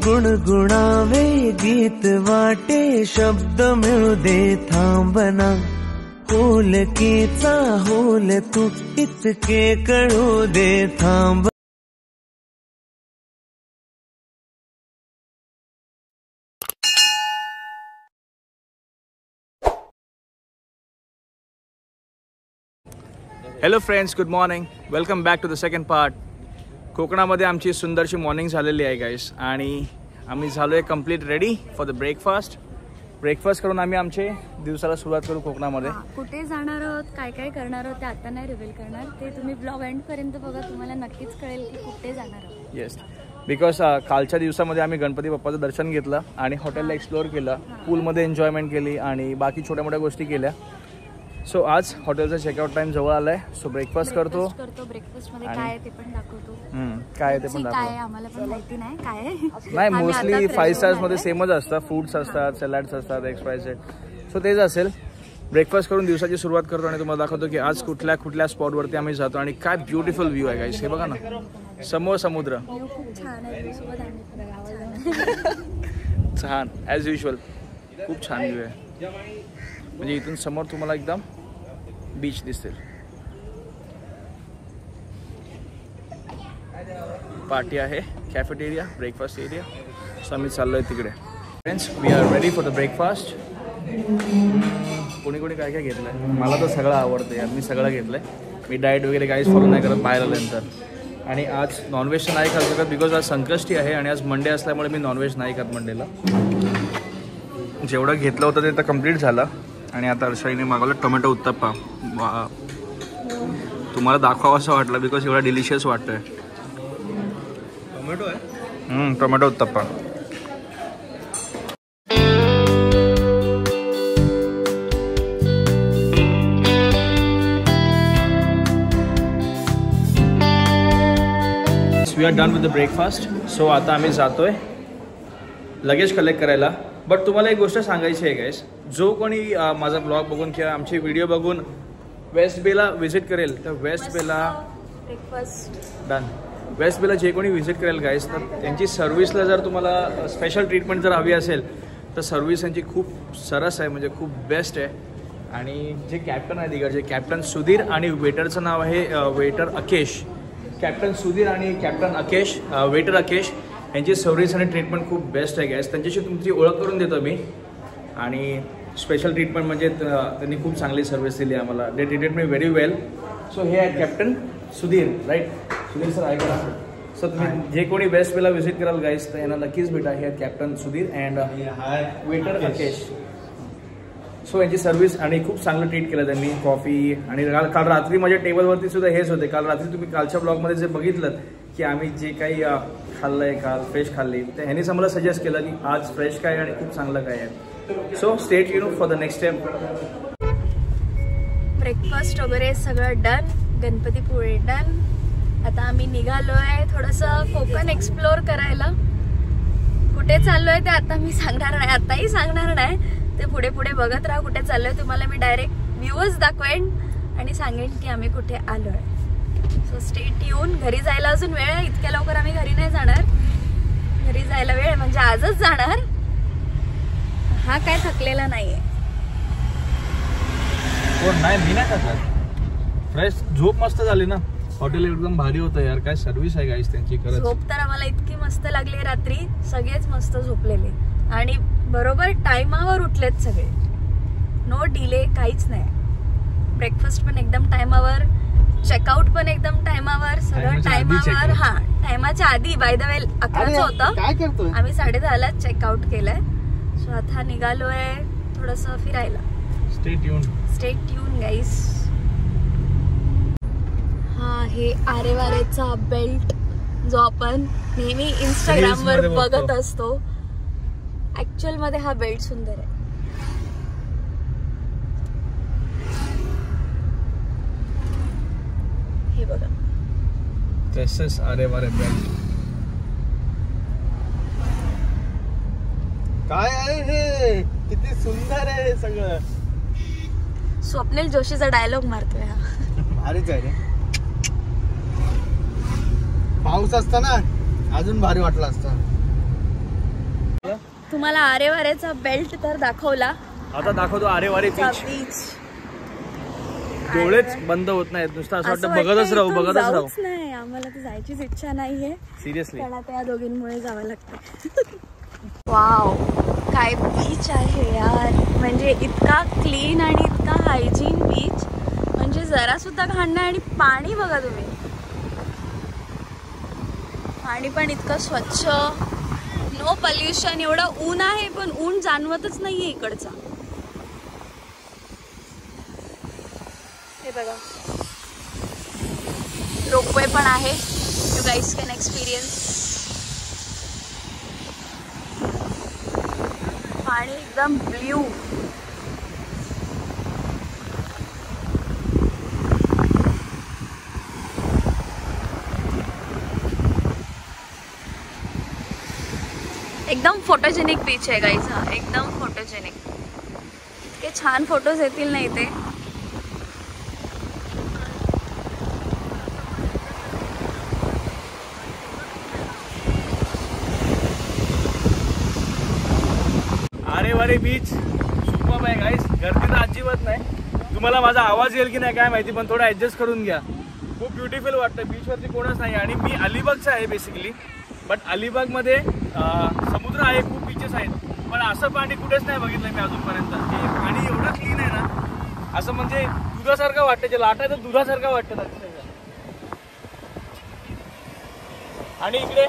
गुणगुणावे गीत वाटे शब्द मिळू दे थांबना होलकीचा होल तू इतके कळू दे थांब. Hello friends, good morning. Welcome back to the second part. कोकणामध्ये आमची सुंदरशी मॉर्निंग झालेली आहे गाईस आणि आम्ही झालो आहे complete ready for the breakfast. Breakfast करून आम्ही आमचे दिवसाला सुरुवात करू कोकणामध्ये. कुठे जाणार आहोत, काय काय करणार आहोत ते आता नाही रिव्हील करणार, ते तुम्ही ब्लॉग एंडपर्यंत बघा, तुम्हाला नक्कीच कळेल की कुठे जाणार आहोत. येस, बिकॉज कालच्या दिवसामध्ये आम्ही गणपती बाप्पाचं दर्शन घेतलं आणि हॉटेलला एक्सप्लोअर केलं, पूलमध्ये एन्जॉयमेंट केली आणि बाकी छोट्या मोठ्या गोष्टी केल्या. सो आज हॉटेलचा चेकआउट टाइम जवळ आलाय. सो ब्रेकफास्ट करतो. ब्रेकफास्ट मध्ये काय ते पण दाखवतो. काय ते पण दाखवतो. आम्हाला पण माहिती नाही काय आहे. नाही, मोस्टली 5 स्टार्स मध्ये सेमच असतात. फ्रूट्स असतात, सॅलड्स असतात, XYZ. सो तेच असेल. ब्रेकफास्ट करून दिवसाची सुरुवात करतो आणि तुम्हाला दाखवतो की आज कुठल्या कुठल्या स्पॉटवरती आम्ही जातो आणि काय ब्युटिफुल व्ह्यू आहे गाईस. हे बघा ना, समोर समुद्र. खूप छान आहे. छान ॲज युजल. खूप छान व्ह्यू आहे. म्हणजे इथून समोर तुम्हाला एकदम बीच दिसतील. पार्टी आहे, कॅफेटेरिया, ब्रेकफास्ट एरिया. सो आम्ही चाललोय तिकडे. Friends, we are ready for the breakfast. कोणी कोणी काय काय घेतलंय. मला तर सगळं आवडतं यार, मी सगळं घेतलंय. मी डाएट वगैरे काहीच फॉलो नाही करत बाहेर आल्यानंतर. आणि आज नॉनव्हेज तर नाही खाऊ शकत बिकॉज आज संकष्टी आहे आणि आज मंडे असल्यामुळे मी नॉनव्हेज नाही खात मंडेला. जेवढं घेतलं होतं ते तर कम्प्लीट झालं. आणि आता अर्षाईने मागवलं टोमॅटो उत्तप्पा. तुम्हाला दाखवावं असं वाटलं बिकॉज एवढा डिलिशियस वाटतोय. टोमॅटो आहे. Tomato uttappa. We are done with the breakfast. So आता आम्ही जातोय लगेज कलेक्ट करायला. बट तुम्हाला एक गोष्ट सांगायची आहे गाईस, जो कोणी माझा ब्लॉग बघून किंवा आमचे व्हिडिओ बघून वेस्ट बेला व्हिजिट करेल तर West Bela done. West Bela जे कोणी व्हिजिट करेल गाईस तर त्यांची सर्व्हिसला जर तुम्हाला स्पेशल ट्रीटमेंट जर हवी असेल तर सर्व्हिस यांची खूप सरस आहे, म्हणजे खूप बेस्ट आहे. आणि जे कॅप्टन आहे तिकडचे कॅप्टन सुधीर आणि वेटरचं नाव आहे वेटर अकेश. कॅप्टन सुधीर आणि कॅप्टन अकेश, वेटर अकेश यांची सर्व्हिस आणि ट्रीटमेंट खूप बेस्ट आहे गॅस. त्यांच्याशी तुमची ओळख करून देतो मी. आणि स्पेशल ट्रीटमेंट म्हणजे त्यांनी खूप चांगली सर्व्हिस दिली आम्हाला. They treated me very well. So हे आहे captain Sudhir, right. Sudhir sir ऐका. सो तुम्ही जे कोणी वेस्ट बेला व्हिजिट कराल गाईस तर यांना नक्कीच भेटा. हे captain Sudhir and waiter Akesh. So यांची सर्व्हिस आणि खूप चांगलं ट्रीट केलं त्यांनी. कॉफी आणि काल रात्री माझ्या टेबलवरती सुद्धा हेच होते. काल रात्री तुम्ही कालच्या ब्लॉगमध्ये जे बघितलं की आम्ही जे काही खाल्लं आहे, काल फ्रेश खाल्ली, तर ह्यांनीच आम्हाला सजेस्ट केलं की आज फ्रेश काय आणि खूप चांगलं काय आहे. So stay tuned for the next step. Breakfast वगैरे सगळं डन, गणपतीपुळे डन. आता आम्ही निघालोय थोडंसं कोकण एक्सप्लोर करायला. कुठे चाललोय ते आता मी सांगणार नाही, आताही सांगणार नाही. ते पुढे पुढे बघत राहा कुठे चाललोय. तुम्हाला मी डायरेक्ट व्ह्यूज दाखवेन आणि सांगेन की आम्ही कुठे आलोय. So stay tune. घरी जायला अजून वेळ आहे, इतक्या लवकर आम्ही घरी नाही जाणार. घरी जायला वेळ म्हणजे आजच जाणार. हा काय थकलेला नाहीये. नाही, मी नाही थकत. फ्रेश झोप मस्त झाली ना. हॉटेल एकदम भारी होतं यार. काय सर्व्हिस आहे गाईस त्यांची. खरंच झोप तर आम्हाला इतकी मस्त लागली रात्री. सगळेच मस्त झोपलेले आणि बरोबर टायमावर उठलेत सगळे. नो डिले, काहीच नाही. ब्रेकफास्ट पण एकदम टायमावर, चेकआउट पण एकदम टायमावर, सगळं टायमावर. हा, टायमाच्या आधी. बाय द वे 11चं होतं, आम्ही 10:30ला चेकआउट केलंय. सो आता निघालोय थोडस फिरायला. Stay tune. स्टे ट्यून गाईस. हा आहे आरेवारेचा बेल्ट जो आपण नेहमी इंस्टाग्रामवर बघत असतो. ऍक्च्युअल मध्ये हा बेल्ट सुंदर आहे. हे बघा, तसंच आरेवारे बेल्ट. काय आहे हे, किती सुंदर आहे सगळं. स्वप्नील जोशीचा डायलॉग मारतोय हा. भारीच आहे रे. पाऊस असता ना अजून भारी वाटला असता. तुम्हाला आरेवारेचा बेल्ट तर दाखवला. आता दाखवतो आरेवारे बीच. डोळेच बंद होत नाहीत, नुसतं असं वाटतं बघतच राहू. नाही, आम्हाला तर जायचीच इच्छा नाहीये सिरियसली. पण आता या दोघींमुळे जावं लागतं. वाव, काय बीच आहे यार. म्हणजे इतका क्लीन आणि इतका हायजीन बीच, म्हणजे जरा सुद्धा घाण नाही. आणि पाणी बघा तुम्ही, पाणी पण इतकं स्वच्छ, नो पॉल्युशन. एवढं ऊन आहे पण ऊन जाणवतच नाहीये इकडचा. हे बघा, रोपवे पण आहे, यू गाईज कॅन एक्सपिरियन्स. पाणी एकदम ब्ल्यू. एकदम फोटोजेनिक बीच आहे गाईज हा, एकदम फोटोजेनिक. इतके छान फोटोज येतील ना इथे. आरेवारे बीच सुपर आहे गाईस. गर्दी तर अजिबात नाही. तुम्हाला माझा आवाज येईल की नाही काय माहिती, पण थोडं ॲडजस्ट करून घ्या. खूप ब्युटिफुल वाटतं. बीचवरती कोणच नाही. आणि मी अलिबागचा आहे बेसिकली, बट अलिबागमध्ये समुद्र आहे, खूप बीचेस आहेत, पण असं पाणी कुठेच नाही बघितलं मी अजूनपर्यंत. हे पाणी एवढं क्लीन आहे ना, असं म्हणजे दुधासारखं वाटतं. जे लाटा तर दुधासारखं वाटतं. आणि इकडे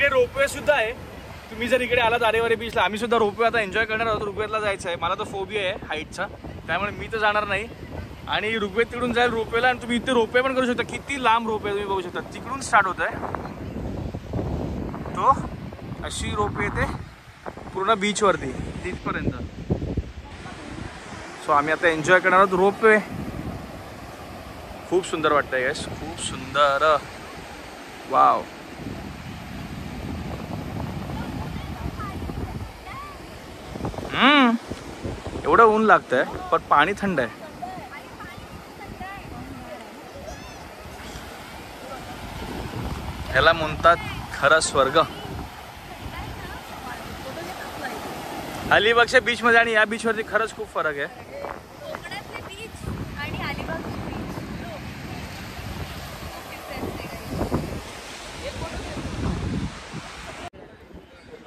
रोपवे सुद्धा आहे. तुम्ही जर इकडे आलात आरेवारे बीचला, आम्ही सुद्धा रोपवे आता एन्जॉय करणार आहोत. रुग्वेतला जायचं आहे. मला तर फोबिया आहे हाईटचा, त्यामुळे मी तर जाणार नाही. आणि रुग्वेत तिकडून जाईल रोपवेला, आणि तुम्ही इथे रोपवे पण करू शकता. किती लांब रोपवे तुम्ही बघू शकता. तिकडून स्टार्ट होत आहे तो, अशी रोपवे येते पूर्ण बीचवरती तिथपर्यंत. सो आम्ही आता एन्जॉय करणार आहोत रोपवे. खूप सुंदर वाटतंय गॅस, खूप सुंदर. वाव. एवढं ऊन लागतंय पण पाणी थंड आहे. ह्याला म्हणतात खरं स्वर्ग. अलिबागच्या बीच मध्ये आणि या बीच वरती खरंच खूप फरक आहे.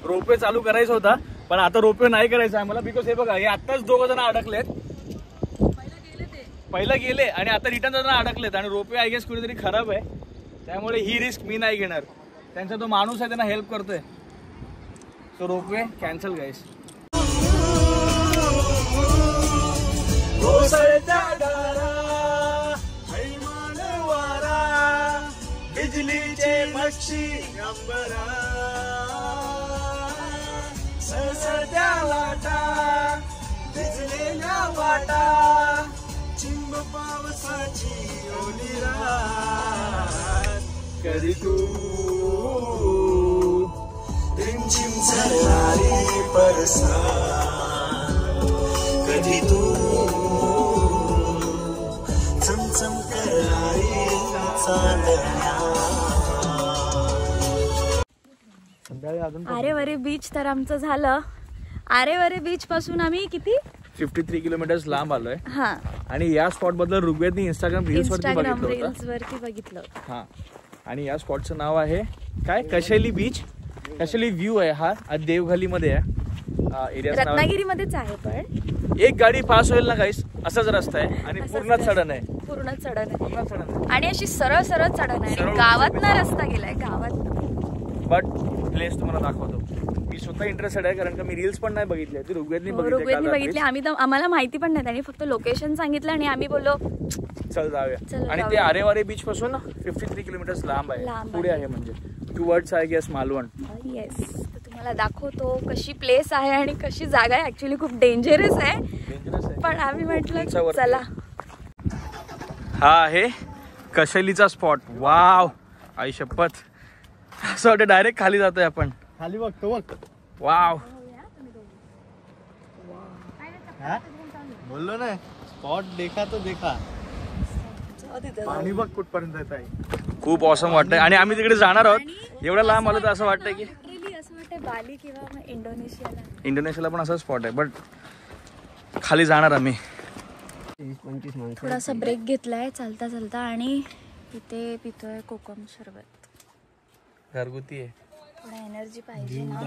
रोपवे चालू करायचा होता, पण आता रोपवे नाही करायचं आहे मला. बिकॉज हे बघा, हे आत्ताच दोघं जण अडकलेत. पहिला गेले आणि आता रिटर्न जाताना अडकलेत. आणि रोपवे आय गेस कुठेतरी खराब आहे, त्यामुळे ही रिस्क मी नाही घेणार. त्यांचा तो माणूस आहे, त्यांना हेल्प करतोय. सो रोपवे कॅन्सल गाईस. बिजलीचे पक्षी अंबरा, सळसळत्या लाटा, भिजलेल्या वाटा, चिंब पावसाची ओली रात, कधी तू रिमझिम झरणारी परसा, कधी तू चमचम करणारी चांदण्या. आरेवारे बीच तर आमचं झालं. आरेवारे बीच पासून आम्ही किती 53 किलोमीटर्स लांब आलोय. हा, आणि या स्पॉट बद्दल ऋग्वेदनी इंस्टाग्राम रील्स वरती बघितलं. हा, आणि या स्पॉटचं नाव आहे काय, कशेली बीच. कशेली व्ह्यू आहे हा, देवघाली मध्ये आहे. रत्नागिरीमध्येच आहे. पण एक गाडी पास होईल ना गाईस, असाच रस्ता आहे. आणि पूर्ण चढण आहे, पूर्ण चढण आहे. आणि अशी सरळ सरळ चढण आहे. गावात ना रस्ता गेलाय, गावात. बट प्लेस तुम्हाला दाखवतो. मी स्वतः इंटरेस्टेड आहे, कारण का मी रील्स पण नाही बघितली. ती ऋग्वेदनी बघितली. आम्ही तर, आम्हाला माहिती पण नाही. त्यांनी फक्त लोकेशन सांगितलं आणि आम्ही बोललो चल जाऊया. आणि ते आरेवारे बीच पासून 53 किलोमीटर्स लांब आहे, पुढे आहे. म्हणजे towards I guess Malvan. Yes, तर तुम्हाला दाखवतो कशी प्लेस आहे आणि कशी जागा आहे. ऍक्च्युली खूप डेंजरस आहे, पण आम्ही म्हटलं चला. हा आहे कशेलीचा स्पॉट. वाव, आई शपथ, असं वाटतं डायरेक्ट खाली जातोय आपण. खाली बघतो बघ. वाव, बोललो ना, स्पॉट देखा तो देखा. पाणी बघ कुठपर्यंत येत आहे. खूप ऑसम वाटतंय. आणि आम्ही तिकडे जाणार आहोत. एवढं लांब आलो तर असं वाटतंय की वाटते बाली किंवा मग इंडोनेशियाला पण असा स्पॉट आहे, बट खाली जाणार आम्ही. थोडासा ब्रेक घेतलाय चालता चालता आणि इथे पितोय कोकम सरबत. घरगुती आहे. थोडा एनर्जी पाहिजे ना.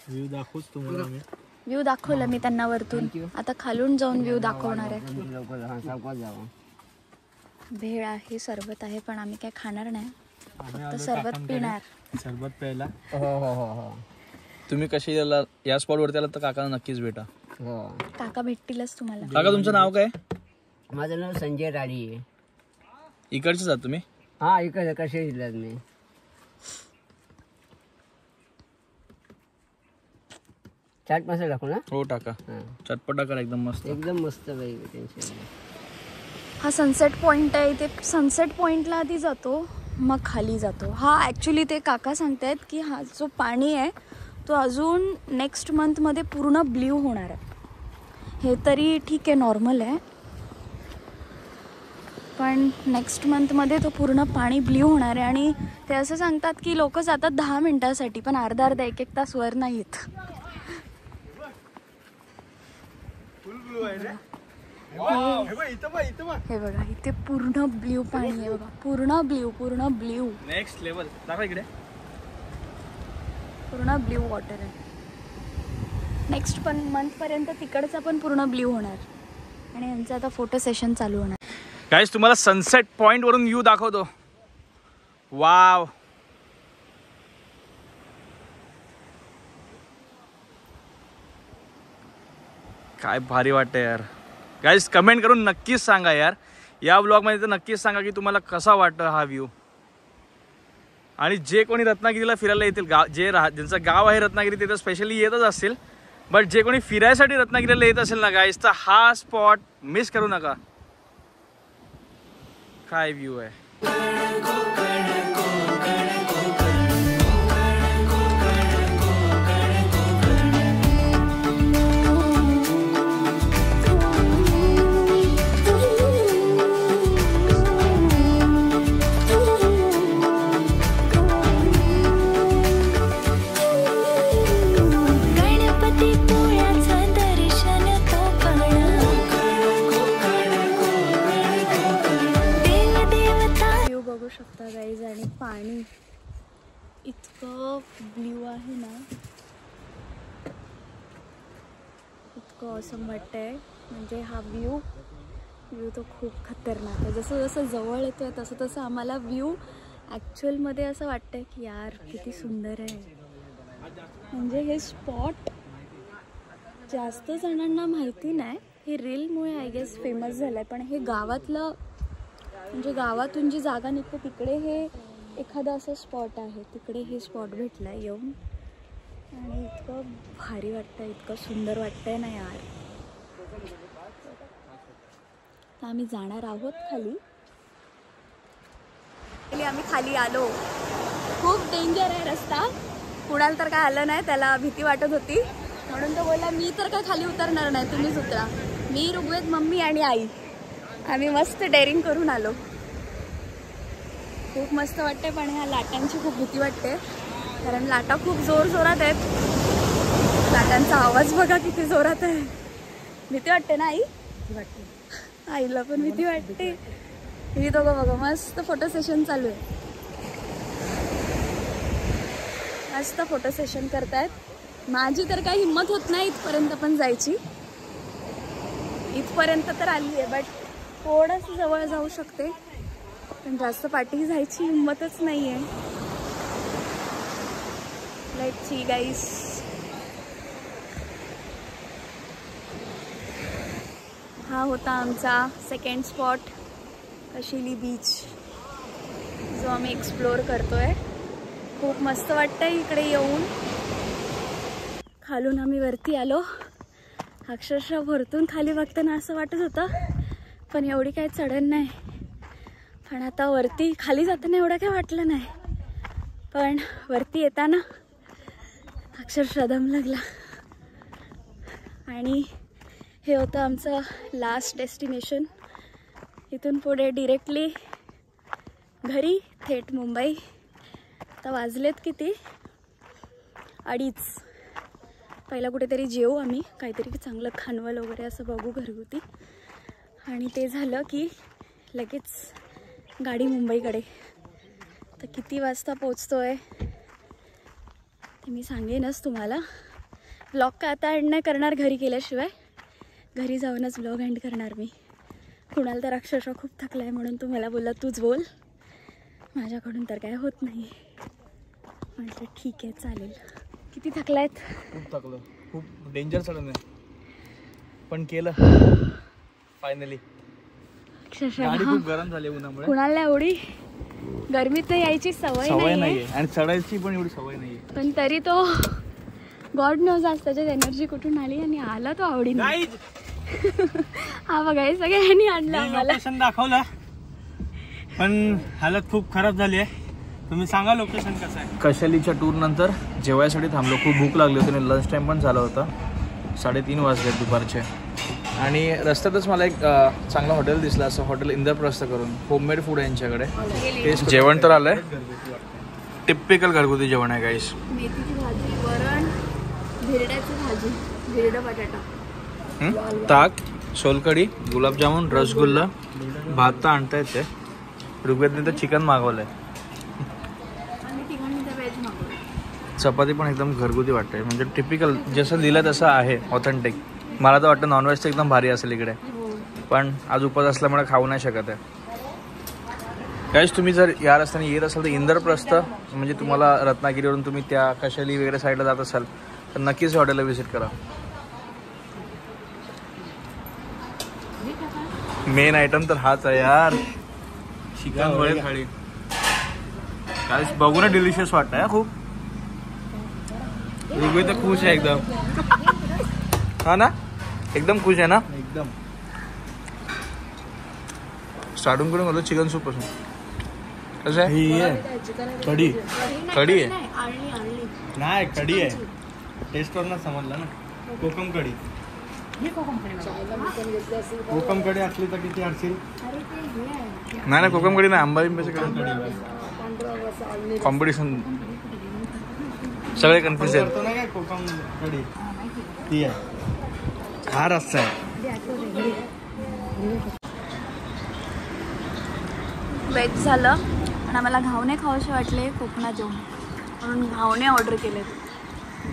व्ह्यू दाखवूच तुम्हाला मी. व्ह्यू दाखवलं मी त्यांना वरतून, आता खालून जाऊन व्ह्यू दाखवणार आहे. भेळ आहे, सरबत आहे, पण आम्ही काय खाणार नाही, फक्त सरबत पिणार. सरबत प्यायला. हो. तुम्ही कशी या स्पॉट वरती आलात तर काकांना नक्कीच भेटा. काका भेटतीलच तुम्हाला. काका तुमचं नाव काय? माझं नाव संजय राडी आहे. इकडचेच आहात तुम्ही? हा, इकडे कसे जिल्ह्यात मी. चाट मसाला टाकू ना? हो टाका. चटपटा करा, एकदम मस्त. एकदम मस्त बाई, टेन्शन. हा सनसेट पॉइंट आहे, इथे सनसेट पॉइंटला आधी जातो मग खाली जातो. हा ॲक्च्युली ते काका सांगतायत की हा जो पाणी आहे तो अजून नेक्स्ट मंथमध्ये पूर्ण ब्ल्यू होणार आहे. हे तरी ठीक आहे, नॉर्मल आहे, पण नेक्स्ट मंथमध्ये तो पूर्ण पाणी ब्ल्यू होणार आहे. आणि ते असं सांगतात की लोक जातात 10 मिनिटासाठी, पण अर्धा 1-1 तास वर नाही येत. हे बघा इथे पूर्ण ब्ल्यू पाणी आहे बघा, पूर्ण ब्ल्यू. Next level. दाखवा इकडे. पूर्ण ब्ल्यू वॉटर आहे. नेक्स्ट पण मंथपर्यंत तिकडचा पण पूर्ण ब्ल्यू होणार आणि यांचं आता फोटो सेशन चालू होणार. गाईस तुम्हाला सनसेट पॉइंट वरून व्ह्यू दाखवतो. वाव, काय भारी वाटतंय यार. गाईस कमेंट करून नक्कीच सांगा यार, या ब्लॉगमध्ये तर नक्कीच सांगा की तुम्हाला कसा वाटतं हा व्ह्यू. आणि जे कोणी रत्नागिरीला फिरायला येतील, ज्यांचं गाव आहे रत्नागिरी, ते तर स्पेशली येतच असतील, बट जे कोणी फिरायसाठी रत्नागिरीला येत असेल ना गाईस, तर हा स्पॉट मिस करू नका. काय व्ह्यू आहे. शकता गाईज, आणि पाणी इतकं ब्ल्यू आहे ना, इतकं असं वाटतंय. म्हणजे हा व्ह्यू तो खूप खतरनाक आहे. जसं जसं जवळ येतोय तसं तसं आम्हाला व्ह्यू ॲक्च्युअलमध्ये असं वाटतंय की यार किती सुंदर आहे. म्हणजे हे स्पॉट जास्त जणांना माहिती नाही, हे रीलमुळे आय गेस फेमस झालं आहे, पण हे गावातलं, म्हणजे गावातून जी जागा निघते तिकडे हे एखादं असं स्पॉट आहे, तिकडे हे स्पॉट भेटलं आहे येऊन. आणि इतकं भारी वाटतं, इतकं सुंदर वाटतंय ना यार. आम्ही जाणार आहोत खाली. आम्ही खाली आलो. खूप डेंजर आहे रस्ता. कुणाला तर काय आलं नाही, त्याला भीती वाटत होती म्हणून तो बोलला मी तर काय खाली उतरणार नाही, तुम्हीच उतरा. मी, ऋग्वेद, मम्मी आणि आई आम्ही मस्त डेअरिंग करून आलो. खूप मस्त वाटते, पण ह्या लाटांची खूप भीती वाटते कारण लाटा खूप जोरात आहेत. लाटांचा आवाज बघा किती जोरात आहे. भीती वाटते ना आई? आईला पण भीती वाटते. ही दोघं बघा मस्त फोटो सेशन चालू आहे. मस्त फोटो सेशन करतायत. माझी तर काही हिंमत होत नाही इथपर्यंत पण जायची. इथपर्यंत तर आली आहे, बट थोडंसं जवळ जाऊ शकते, पण जास्त पाठी जायची हिंमतच नाही आहे. लेट्स सी गाईस. हा होता आमचा सेकंड स्पॉट, कशिली बीच, जो आम्ही एक्सप्लोअर करतोय. खूप मस्त वाटतंय इकडे येऊन. खालून आम्ही वरती आलो. अक्षरशः वरतून खाली बघताना असं वाटत होतं, पण एवढी काही चढण नाही. पण आता वरती खाली जाताना एवढं काही वाटलं नाही, पण वरती येताना अक्षरशः दम लागला. आणि हे होतं आमचं लास्ट डेस्टिनेशन. इथून पुढे डिरेक्टली घरी, थेट मुंबई. आता वाजलेत किती, 2:30. पहिला कुठेतरी जेवू आम्ही, काहीतरी चांगलं खानवल वगैरे असं बघू घरगुती, आणि ते झालं की लगेच गाडी मुंबईकडे. तर किती वाजता पोचतोय ते मी सांगेनच तुम्हाला. ब्लॉग काय आता एंड नाही करणार घरी गेल्याशिवाय, घरी जाऊनच ब्लॉग एंड करणार मी. कुणाला तर अक्षरशः खूप थकला आहे म्हणून तू मला बोलला तूच बोल, माझ्याकडून तर काय होत नाही. म्हटलं ठीक आहे चालेल. किती थकलायत? खूप थकलो, खूप डेंजर चढून आहे, पण केलं फायनली. अक्षरशः गाडी खूप गरम झाली उन्हामुळे. कुणाला एवढी गरमीत यायची सवय नाहीये आणि चढायची पण एवढी सवय नाहीये, पण तरी तो गॉड नोज आज त्याच्यात एनर्जी कुठून आली आणि आला तो आवडीने. हा बघा हे सगळ्यांनी आणलं आम्हाला. लोकेशन दाखवलं पण हालत खूप खराब झाली आहे. तुम्ही सांगा लोकेशन कसं आहे. कशालीच्या टूर नंतर जेवायसाठी थांबलो. खूप भूक लागली होती आणि लंच टाईम पण झाला होता. 3:30 वाजले दुपारचे. आणि रस्त्यातच मला एक चांगलं हॉटेल दिसलं, असं हॉटेल इंद्रप्रस्थ करून. होममेड फूड आहे यांच्याकडे. जेवण तर आलंय, टिपिकल घरगुती जेवण आहे गाईस. मेथीची भाजी, वरण, भिरड्याची भाजी, भिरडा बटाटा, ताक, सोलकढी, गुलाबजामुन, रसगुल्ला, भात तर आणता येते. ऋग्वेदने तर चिकन मागवलंय. चपाती पण एकदम घरगुती वाटते, म्हणजे टिपिकल जसं दिलं तसं आहे, ऑथेंटिक. मला तर वाटतं नॉनव्हेज तर एकदम भारी असेल इकडे, पण आज उपवास असल्यामुळे खाऊ नाही शकत आहे. गाईस तुम्ही जर या रस्त्याने येत असाल तर इंद्रप्रस्थ, म्हणजे तुम्हाला रत्नागिरीवरून तुम्ही त्या कशाली वगैरे साईडला जात असाल तर नक्कीच हॉटेलला व्हिजिट करा. मेन आयटम तर हाच आहे यार, चिकन वडे थाळी. काय बघून डिलिशियस वाटत आहे खूप. ऋग्वेद तर खुश आहे एकदम. हा ना, एकदम खुश आहे ना. एकदम स्टार्टिंग करून गेलो चिकन सूप पासून. कसं आहे? कढी कढी आहे नाही, कढी आहे. टेस्ट करून समजलं ना. कोकम कढी, कोकम कढी असली तर किती आणशील. नाही कोकम कढी नाही, आंबा बिंबाची कढी. कॉम्पिटिशन सगळे कन्फ्युज आहेत. करतो ना काय कोकम कढी, ती आहे. हा रस्सा आहे. वेज झालं आणि आम्हाला घावणे खाऊशे वाटले कोकणात जेवण, म्हणून घावणे ऑर्डर केलेत.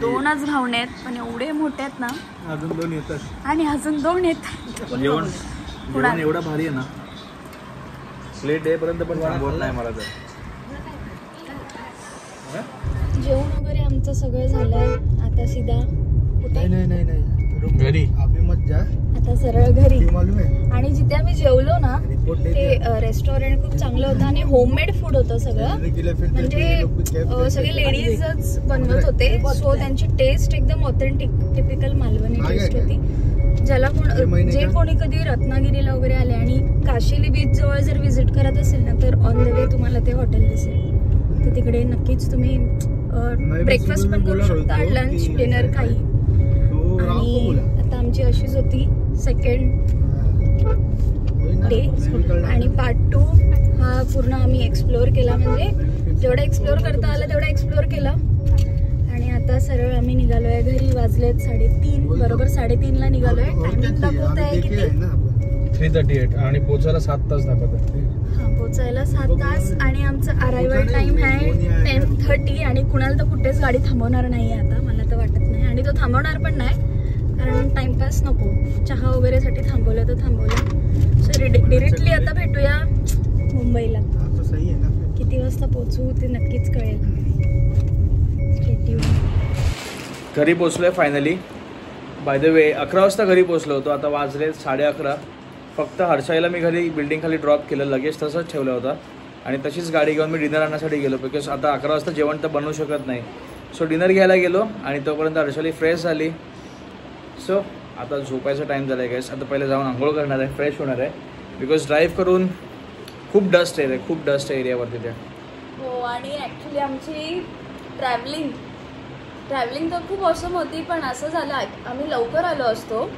2च घावणे आहेत, पण एवढे मोठे आहेत ना. अजून 2 येतात आणि अजून 2 येत. जेवण जेवण एवढं भारी आहे ना, प्लेट येईपर्यंत पण थांबवत नाही मला तर. जेवण वगैरे आमचं सगळं झालंय. आता सीधा कुठे नाही घरी. अभी मत जा, आता सरळ घरी. मालूम आहे. आणि जिथे आम्ही जेवलो ना ते रेस्टॉरंट खूप चांगलं होतं आणि होममेड फूड होतं सगळं. म्हणजे सगळे लेडीजच बनवत होते, सो त्यांची टेस्ट एकदम ऑथेंटिक टिपिकल मालवणी टेस्ट होती. ज्याला जे कोणी कधी रत्नागिरीला वगैरे आले आणि काशिली बीच जवळ जर व्हिजिट करत असेल ना, तर ऑन द वे तुम्हाला ते हॉटेल दिसेल. तर तिकडे नक्कीच तुम्ही ब्रेकफास्ट पण करू शकता, लंच डिनर काही. आणि आता आमची अशीच होती सेकंड डे, आणि पार्ट 2 हा पूर्ण आम्ही एक्सप्लोअर केला. म्हणजे जेवढा एक्सप्लोअर करता आला तेवढा एक्सप्लोअर केला. आणि आता सरळ आम्ही निघालोय घरी. वाजलेत 3:30, बरोबर 3:30ला निघालोय. टायमिंग दाखवत आहे किती? 3:38 आणि पोचायला 7 तास दाखवत आहे. हा, पोचायला 7 तास. आणि आमचं अरायवल टाइम आहे 10:30. आणि कुणाला तर कुठेच गाडी थांबवणार नाही आता, मला तर वाटत नाही. आणि तो थांबवणार पण नाही, कारण टाइमपास नको. चहा वगैरेसाठी थांबवलं तर थांबवलं. सो डिरेक्टली आता भेटूया मुंबईला. किती वाजता पोचू ते नक्कीच कळेल. घरी पोचलोय फायनली. बाय द वे 11 वाजता घरी पोचलो होतो. आता वाजले 11:30. फक्त हर्षाईला मी घरी बिल्डिंग खाली ड्रॉप केलं, लगेच तसंच ठेवलं होतं. आणि तशीच गाडी घेऊन मी डिनर आणण्यासाठी गेलो, बिकॉज आता 11 वाजता जेवण तर बनवू शकत नाही. सो डिनर घ्यायला गेलो आणि तोपर्यंत हर्षाली फ्रेश झाली. सो आता झोपायचा टाईम झाला आहे गाईस. आता पहिले जाऊन आंघोळ करणार आहे, फ्रेश होणार आहे, बिकॉज ड्राईव्ह करून खूप डस्ट आहे, खूप डस्ट आहे एरियावर तिथे. हो, आणि ॲक्च्युली आमची ट्रॅव्हलिंग तर खूप ऑसम होती. पण असं झालं आम्ही लवकर आलो असतो.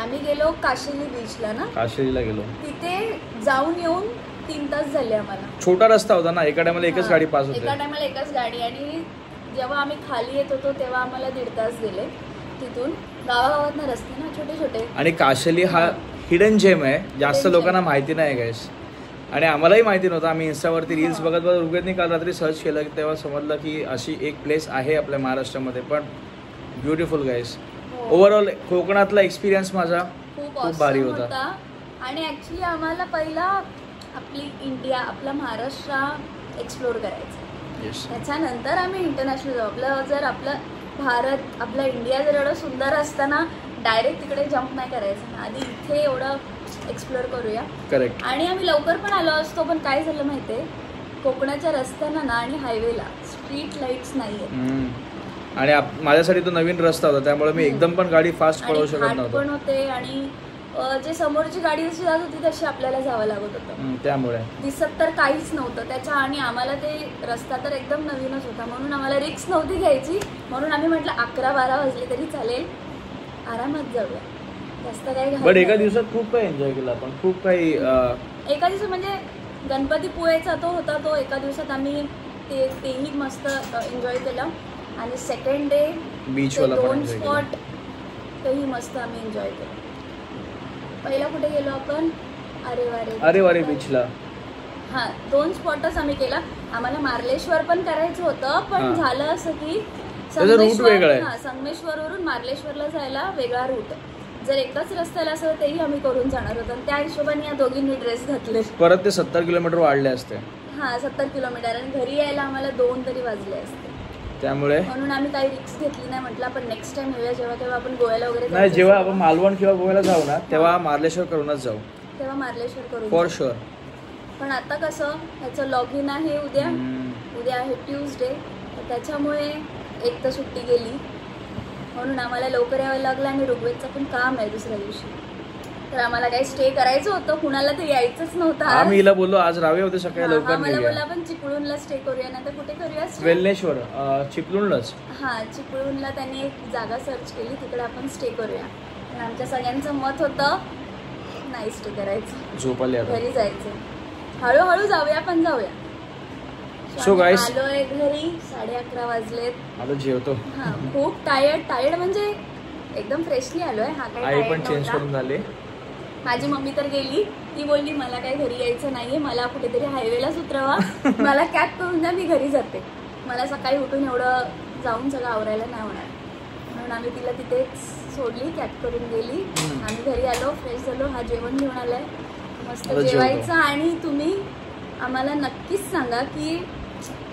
आम्ही गेलो काशिली बीचला ना, काशिलीला गेलो. तिथे जाऊन येऊन 3 तास झाले आम्हाला. छोटा रस्ता होता ना, एका टायमाला एकच गाडी पास होते. एका टायमाला एकच गाडी. आणि जेव्हा आम्ही खाली येत होतो तेव्हा आम्हाला 1.5 तास गेले तिथून. गावागावातनं रस्ते ना छोटे छोटे. आणि काशली हा हिडन जेम आहे, जास्त Hidden लोकांना gem. माहिती नाही गाईस. आणि आम्हालाही माहिती नव्हतं. आम्ही इन्स्टावरती रील्स बघत बघत ऋग्वेदने काल रात्री सर्च केलं तेव्हा समजलं की अशी एक प्लेस आहे आपल्या महाराष्ट्रामध्ये. पण ब्युटिफुल गाईस. ओव्हरऑल कोकणातला एक्सपिरियन्स माझा खूप भारी awesome होता. आणि ऍक्च्युली आम्हाला पहिला आपली इंडिया, आपला महाराष्ट्र एक्सप्लोर करायचा. येस. त्याच्यानंतर आम्ही इंटरनॅशनल जाऊ. आपलं भारत, आपला इंडिया जर एवढं सुंदर असताना डायरेक्ट तिकडे जम्प नाही करायचं ना, आधी इथे एवढं एक्सप्लोर करूया. करेक्ट. आणि आम्ही लवकर पण आलो असतो, पण काय झालं माहितीये, कोकणाच्या रस्त्यांना ना आणि हायवेला स्ट्रीट लाईट्स नाहीये. आणि माझ्यासाठी तो नवीन रस्ता होता, त्यामुळे मी एकदम पण गाडी फास्ट पळवू आणि शकत घाट पण नव्हतो. होते आणि जे समोरची गाडी जशी जात होती तशी आपल्याला जावं लागत होतं. त्यामुळे दिसत तर काहीच नव्हतं त्याच्या. आणि आम्हाला ते रस्ता तर एकदम नवीनच होता, म्हणून आम्हाला रिस्क नव्हती घ्यायची. म्हणून आम्ही म्हटलं 11-12 वाजले तरी चालेल, आरामात जाऊया, जास्त काही. बट एका दिवसात खूप काही एन्जॉय केला आपण. खूप काही एका दिवसात म्हणजे गणपतीपुळेचा तो होता, तो एका दिवसात आम्ही तेही मस्त एन्जॉय केलं. आणि सेकंड डे बीचवाला पण 2 enjoy केला. स्पॉट तेही मस्त आम्ही एन्जॉय केलं. पहिला कुठे गेलो आपण? अरे वारे बीचला. हा, 2 स्पॉटच आम्ही केला. आम्हाला मार्लेश्वर पण करायचं होतं, पण झालं असं की रूट वेगळा आहे. संगमेश्वरवरून मार्लेश्वरला जायला वेगळा रूट. जर एकाच रस्त्याला असं तेही आम्ही करून जाणार होतो. त्या हिशोबाने या दोघींनी ड्रेस घातले. परत ते 70 किलोमीटर वाढले असते. हा, 70 किलोमीटर. आणि घरी यायला आम्हाला 2 तरी वाजले असते. त्यामुळे म्हणून आम्ही काही रिस्क घेतली नाही. म्हटलं आपण नेक्स्ट टाइम येऊया, जेव्हा तेव्हा आपण गोव्याला वगैरे नाही, जेव्हा आपण मालवण किंवा गोव्याला जाऊ ना तेव्हा मार्लेश्वर करूनच जाऊ, तेव्हा मार्लेश्वर करू फॉर शुअर. पण आता कसं ह्याचं लॉग इन आहे उद्या आहे ट्यूजडे, तर त्याच्यामुळे एक तर सुट्टी गेली, म्हणून आम्हाला लवकर यावं लागलं. आणि ऋग्वेदचं पण काम आहे दुसऱ्या दिवशी, तर आम्हाला काही स्टे करायचं होतं. कुणाला तर यायचंच नव्हतं. आम्ही हिला बोललो आज रावे होते सकाळी लवकर आम्हाला निघूया. बोलला आपण चिपळूणला स्टे करूया, नाही तर कुठे करूया स्टे? वेल्लेश्वर, चिपळूणलाच. हा, चिपळूणला त्यांनी एक जागा सर्च केली, तिकडे आपण स्टे करूया. पण आमच्या सगळ्यांचं मत होतं नाही स्टे करायचं, झोपायला घरी जायचं, हळूहळू जाऊया पण जाऊया. So guys, आलोय घरी, 11:30 वाजलेत. आता जेवतो. हा, खूप टायर्ड म्हणजे एकदम फ्रेशली आलोय. हा, काय आई पण tired चेंज नव्हता. करून झाले. माझी मम्मी तर गेली, ती बोलली मला काही घरी यायचं नाहीये, मला कुठेतरी हायवेलाच उतरवा, मला कॅब करून द्या, मी घरी जाते. मला सकाळी उठून एवढं जाऊन सगळं आवरायला नाही होणार, म्हणून आम्ही तिला तिथेच सोडली, कॅब करून गेली. आम्ही घरी आलो, फ्रेश झालो. हा जेवण घेऊन आलाय, मस्त जेवायचं. आणि तुम्ही आम्हाला नक्कीच सांगा की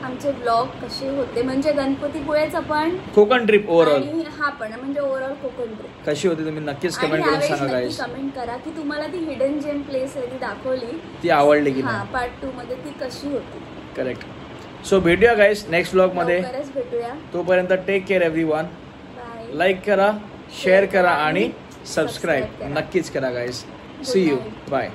आमचे ब्लॉग कसे होते, म्हणजे गणपतीपुळेचा पण, कोकण ट्रिप ओव्हरऑल, आणि हा पण म्हणजे ओव्हरऑल कोकण ट्रिप कशी होती तुम्ही नक्कीच कमेंट करून सांगा गाईस. कमेंट करा की तुम्हाला ती हिडन जेम प्लेस आहे ती दाखवली, ती आवडली की हा नाही. पार्ट 2 मध्ये ती कशी होती. करेक्ट. सो भेटूया गाईस नेक्स्ट ब्लॉग मध्ये. लवकरच भेटूया. तोपर्यंत take care everyone. Bye. Like करा, शेअर करा आणि सबस्क्राईब नक्कीच करा गाईस. C you, bye.